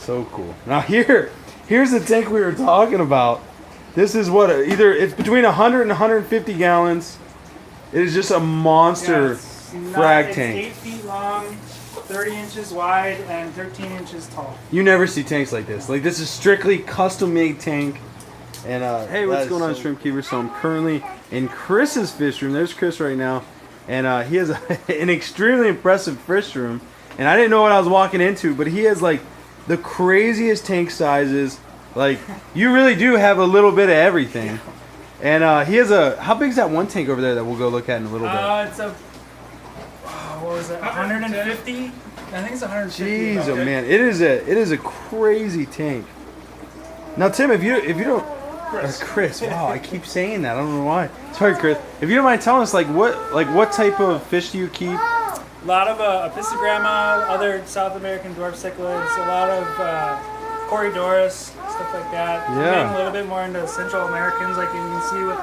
So cool. Now here's the tank we were talking about. This is what it's between 100 and 150 gallons. It is just a monster frag tank. It's 8 feet long, 30 inches wide, and 13 inches tall. You never see tanks like this. Like, this is strictly custom-made tank. And hey, what's going on, Shrimp Keeper? So I'm currently in Chris's fish room. There's Chris right now, and he has an extremely impressive fish room. And I didn't know what I was walking into, but he has like the craziest tank sizes. Like, you really do have a little bit of everything. And he has how big is that one tank over there that we'll go look at in a little bit? It's a, what was it, 150? I think it's 150. Jeez, oh man, it is a crazy tank. Now, Tim, if you don't, Chris, wow, I keep saying that. I don't know why. Sorry, Chris. If you don't mind telling us, like what type of fish do you keep? A lot of Apistogramma, other South American dwarf cichlids, a lot of Corydorus, stuff like that. Yeah. I'm getting a little bit more into Central Americans, like you can see with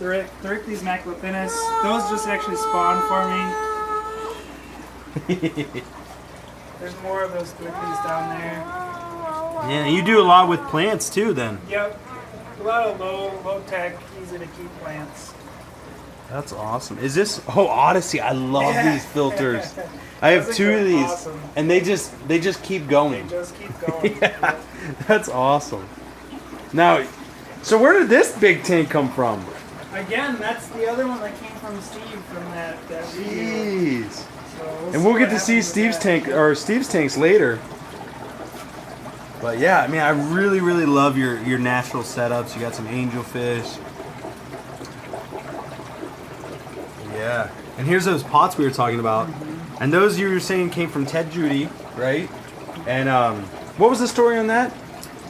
the Thryctes macropinus. Those just actually spawn for me. There's more of those Thryctes down there. Yeah, you do a lot with plants too, then. Yep. A lot of low tech, easy to keep plants. That's awesome. Is this Odyssey? I love these filters. I have two of these, awesome. And they just keep going. They just keep going. Yeah, that's awesome. Now, so where did this big tank come from? Again, that's the other one that came from Steve from that video. Jeez. So and we'll get to see Steve's tanks later. But yeah, I mean, I really love your natural setups. You got some angelfish. Yeah. And here's those pots we were talking about. Mm-hmm. And those you were saying came from Ted Judy, right? And what was the story on that?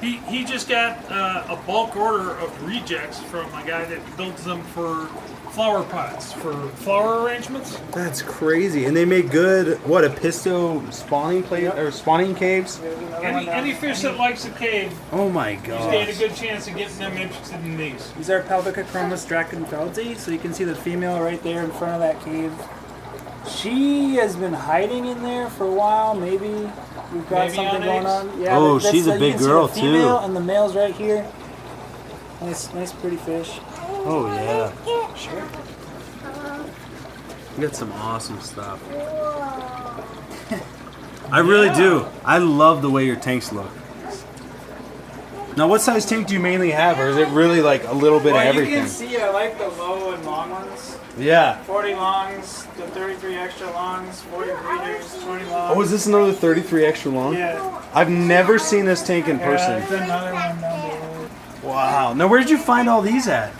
He just got a bulk order of rejects from a guy that builds them for flower pots, for flower arrangements. That's crazy. And they make good, what, Apisto spawning or spawning caves? Any fish that likes a cave. Oh my god. You stand a good chance of getting them interested in these. These are Pelvicochromis drachenfeldzi, so you can see the female right there in front of that cave. She has been hiding in there for a while, maybe. We've got something going on. Yeah, oh, she's a big girl too. Female and the male's right here. Nice pretty fish. Oh yeah. Sure. We got some awesome stuff. I really do. I love the way your tanks look. Now, what size tank do you mainly have, or is it really like a little bit of everything? You can see I like the low and long ones. Yeah. 40 longs, the 33 extra longs, 40 breeders, 20 longs. Oh, is this another 33 extra long? Yeah. I've never seen this tank in person. Yeah, there's another one down the road. Wow. Now, where did you find all these at?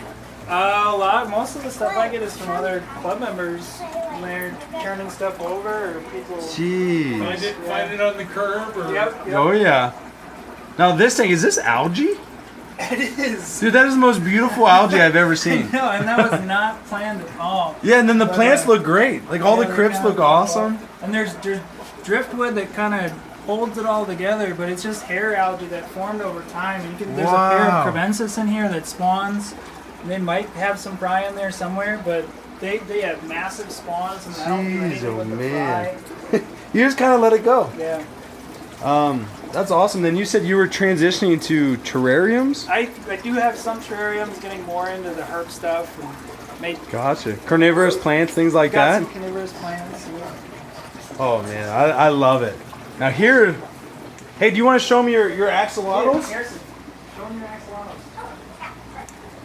Most of the stuff I get is from other club members. When they're turning stuff over, or people. Jeez. Find it on the curb, or. Yep. Oh yeah. Now this thing, is this algae? It is. Dude, that is the most beautiful algae I've ever seen. No, and that was not planned at all. Yeah, and then the plants look great. Like all the crypts look awesome. And there's driftwood that kind of holds it all together, but it's just hair algae that formed over time. There's a pair of crevensis in here that spawns. They might have some fry in there somewhere, but they have massive spawns, and I don't do anything with the fry. You just kind of let it go. Yeah. That's awesome. Then you said you were transitioning to terrariums? I do have some terrariums, getting more into the herb stuff. And gotcha. Carnivorous plants, things like that? Got some carnivorous plants. Yeah. Oh, man. I love it. Now here, hey, do you want to show me your axolotls? Yeah, show me your axolotls.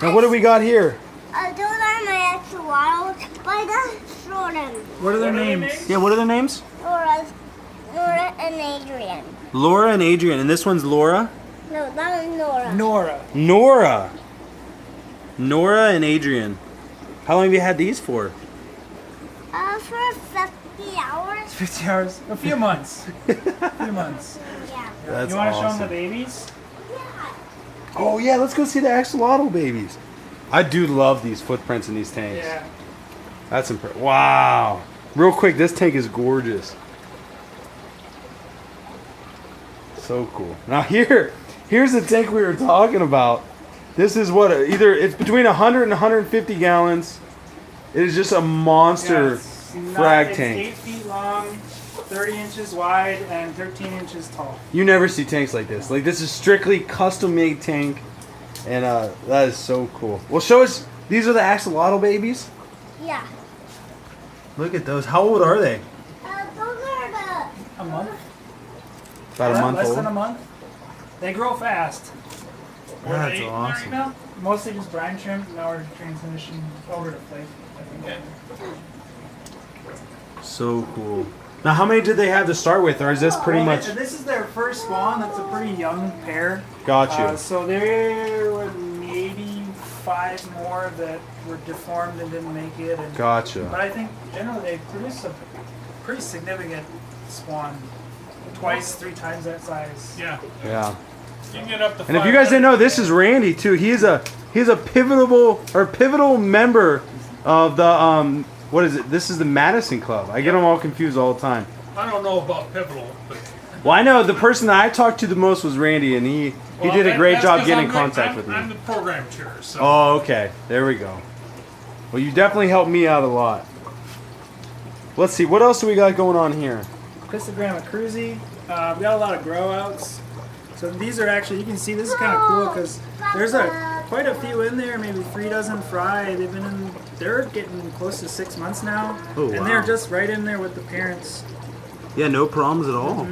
Now what do we got here? Those are my axolotls, but I don't show them. What are their names? Yeah, what are their names? Laura and Adrian. Laura and Adrian. And this one's Laura? No, that is Nora. Nora and Adrian. How long have you had these for? For 50 hours. 50 hours? A few months. A few months. Yeah. That's you want to show awesome. them the babies? Oh yeah, let's go see the axolotl babies. I do love these footprints in these tanks. Yeah. That's impressive. Wow. Real quick, this tank is gorgeous. So cool. Now here's the tank we were talking about. This is what it's between 100 and 150 gallons. It is just a monster frag tank. It's 8 feet long, 30 inches wide and 13 inches tall. You never see tanks like this. Like, this is strictly custom-made tank, and that is so cool. Well, show us. These are the Axolotl babies? Yeah. Look at those. How old are they? Those are A month? About a month Less old? than a month. They grow fast. That's Right awesome. now? Mostly just brine shrimp. Now we're transitioning over to flake. Okay. So cool. Now, how many did they have to start with, or is this pretty much... This is their first spawn. That's a pretty young pair. Got you. So there were maybe 5 more that were deformed and didn't make it. And, Gotcha. But I think generally they produce a pretty significant spawn. Twice, 3 times that size. Yeah. Yeah. You can get up to And if you guys didn't know, this is Randy too. He's a pivotal member of the what is it? This is the Madison Club. I get them all confused all the time. I don't know about pivotal, but Well, I know the person that I talked to the most was Randy, and he did a great job getting in contact with me. I'm the program chair, so. Oh, okay. There we go. Well, you definitely helped me out a lot. Let's see. What else do we got going on here? Pistogramma cruzi. We got a lot of grow outs. So these are actually, you can see this is kind of cool because there's quite a few in there, maybe 3 dozen fry. They're getting close to 6 months now. Oh, and wow. they're just right in there with the parents. Yeah, no problems at all.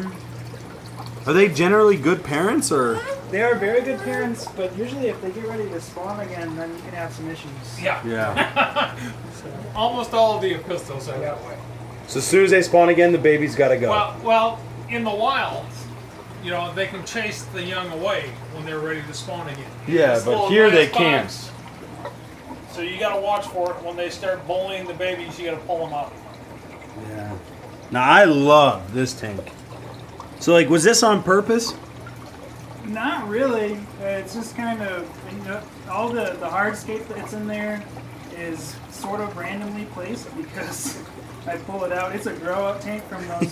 Are they generally good parents, or? They are very good parents, but usually if they get ready to spawn again, then you can have some issues. Yeah. Yeah. Almost all of the epistles are that way. So as soon as they spawn again, the baby's got to go. Well, in the wild, you know, they can chase the young away when they're ready to spawn again. Yeah, This but little here they glass can't. box, So you got to watch for it. When they start bullying the babies, you got to pull them out. Yeah. Now I love this tank. So like, was this on purpose? Not really. It's just kind of, all the hardscape that's in there is sort of randomly placed because I pull it out. It's a grow up tank from those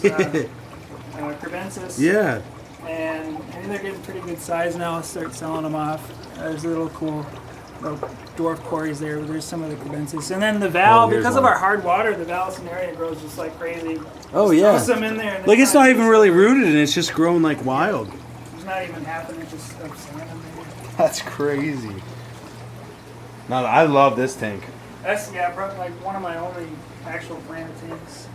crevensis. Yeah. And I mean, they're getting pretty good size now. I'll start selling them off. There's a little cool little dwarf quarries there, but there's some of the crevensis. And then the val, here's because of one. our hard water, the valsinaria grows just like crazy. Oh Just yeah. throw some in there. And Like it's not even really rooted, and it's just growing like wild. There's not even half an inch of sand in there. That's crazy. No, I love this tank. That's, probably like one of my only actual brand tanks.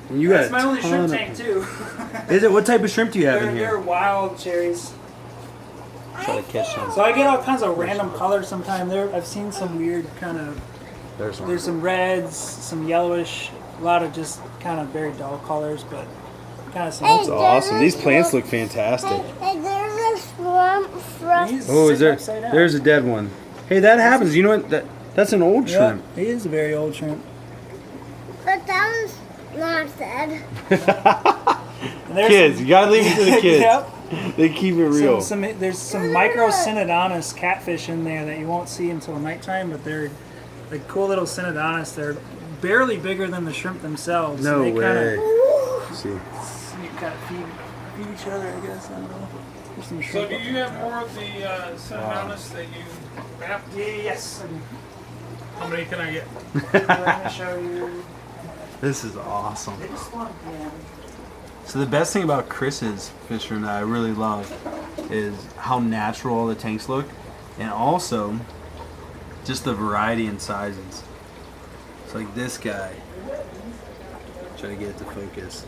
And you got That's my only shrimp ton tank too. of- Is it? What type of shrimp do you have in They're here? wild cherries. Try to catch some. So I get all kinds of random colors sometimes. I've seen some weird kind of. There's one. There's some reds, some yellowish, a lot of just kind of very dull colors, but kind of some. That's awesome. These plants look fantastic. Hey, there's a swamp from. He's Oh, is sitting there? upside down. There's a dead one. Hey, that happens. You know what? That's an old Yeah, shrimp. he is a very old shrimp. But that was not dead. And there's Kids, some- you gotta leave it to the kids. Yep. They keep it real. There's some micro synodontis catfish in there that you won't see until nighttime, but they're like cool little synodontis. They're barely bigger than the shrimp themselves. No they way. Kinda, See. you kind of feed each other, I guess. I don't know. There's some So shrimp do up you there. have more of the Synodontis that you wrap? Yes. How many can I get? Let me show you. This is awesome. They just want, So the best thing about Chris's fish room that I really love is how natural all the tanks look, and also just the variety in sizes. It's like this guy. Try to get it to focus.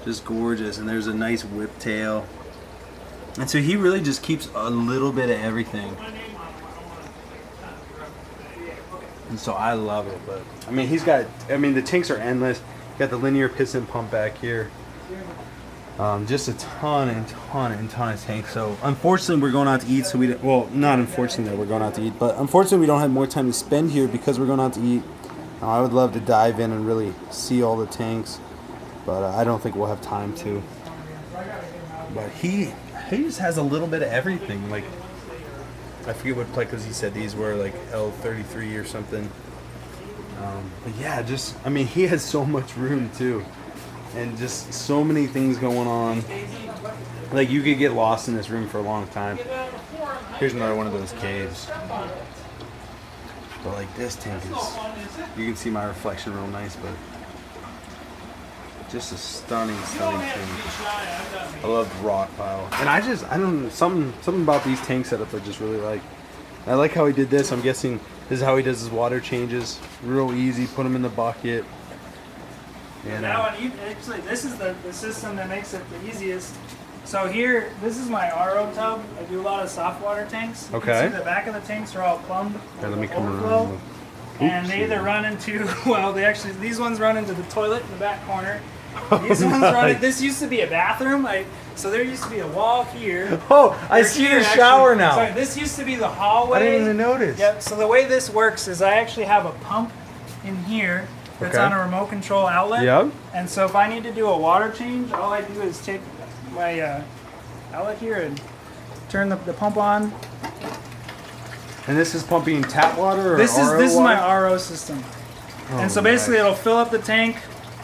Just gorgeous, and there's a nice whiptail. And so he really just keeps a little bit of everything. And so I love it, but I mean the tanks are endless. Got the linear piston pump back here. Just a ton of tanks. So unfortunately we're going out to eat, so not unfortunately that we're going out to eat, but unfortunately we don't have more time to spend here because we're going out to eat. I would love to dive in and really see all the tanks, but I don't think we'll have time to. But he just has a little bit of everything. Like, I forget what because he said these were like L33 or something. But yeah, he has so much room too, and just so many things going on. Like, you could get lost in this room for a long time. Here's another one of those caves. But like, this tank is, you can see my reflection real nice, but Just a stunning You don't tank. have to be shy. I've done I love the rock pile. And I don't know, something about these tank setups I just really like. I like how he did this. I'm guessing this is how he does his water changes. Real easy. Put them in the bucket. And That one, actually, this is the system that makes it the easiest. So here, this is my RO tub. I do a lot of soft water tanks. You Okay. can see the back of the tanks are all plumbed. Here, let me come overflow. around. And they either run into, well, these ones run into the toilet in the back corner. These ones run, this used to be a bathroom. So there used to be a wall here. Oh, I Or see here, the shower actually. now. Sorry, this used to be the hallway. I didn't even notice. Yep, so the way this works is I actually have a pump in here that's Okay. on a remote control outlet. Yep. And so if I need to do a water change, all I do is take my outlet here and turn the pump on. And this is pumping tap water or This is RO water? my RO system. And so basically nice. it'll fill up the tank,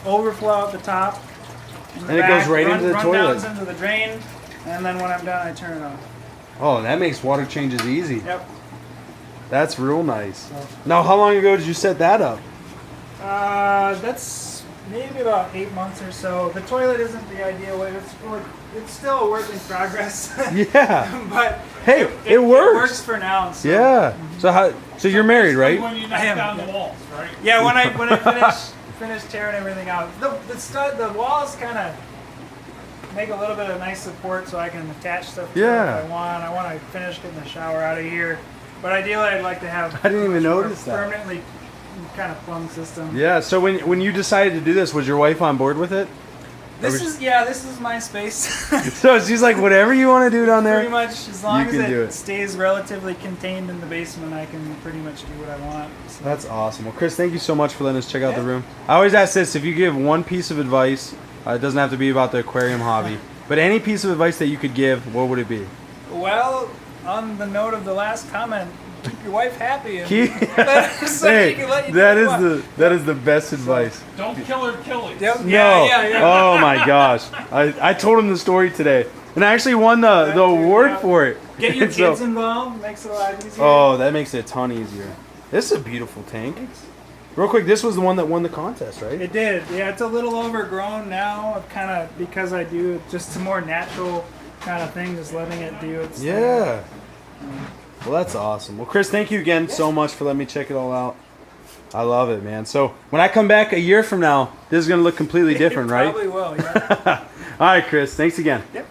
overflow at the top. in the And it goes back, right into the run toilet. down into the drain, and then when I'm done I turn it off. Oh, that makes water changes easy. Yep. That's real nice. Now, how long ago did you set that up? That's maybe about 8 months or so. The toilet isn't the ideal way. It's still a work in progress. Yeah. But Hey, it It works. works for now. So. Yeah. So you're married, right? When you I knock am, down yeah. the walls, right? Yeah, when I finish tearing everything out, the walls kind of make a little bit of nice support so I can attach stuff to Yeah. it if I want. I want to finish getting the shower out of here, but ideally I'd like to have. I didn't even a more notice that. Permanently kind of plumbed system. Yeah. So when you decided to do this, was your wife on board with it? This is my space. So she's like, whatever you want to do down Pretty there. much, as long You as can do it it. stays relatively contained in the basement, I can pretty much do what I want. So. That's awesome. Well, Chris, thank you so much for letting us check out the Yeah. room. I always ask this: if you give one piece of advice, it doesn't have to be about the aquarium hobby, but any piece of advice that you could give, what would it be? Well, on the note of the last comment, keep your wife happy. And Keep- so Hey, you can let you that do is what. that is the best advice. Don't kill her, kill it. Yep. No. Yeah. Oh my gosh. I told him the story today, and I actually won the too, award yeah. for it. Get your So- kids involved. Makes it a lot easier. Oh, that makes it a ton easier. This is a beautiful tank. Real quick, this was the one that won the contest, right? It did. Yeah, it's a little overgrown now. Kind of because I do just a more natural kind of thing, just letting it do its thing. Yeah. Well, that's awesome. Well, Chris, thank you again so much for letting me check it all out. I love it, man. So when I come back a year from now, this is going to look completely different, It right? probably will. Yeah. All right, Chris. Thanks again. Yep.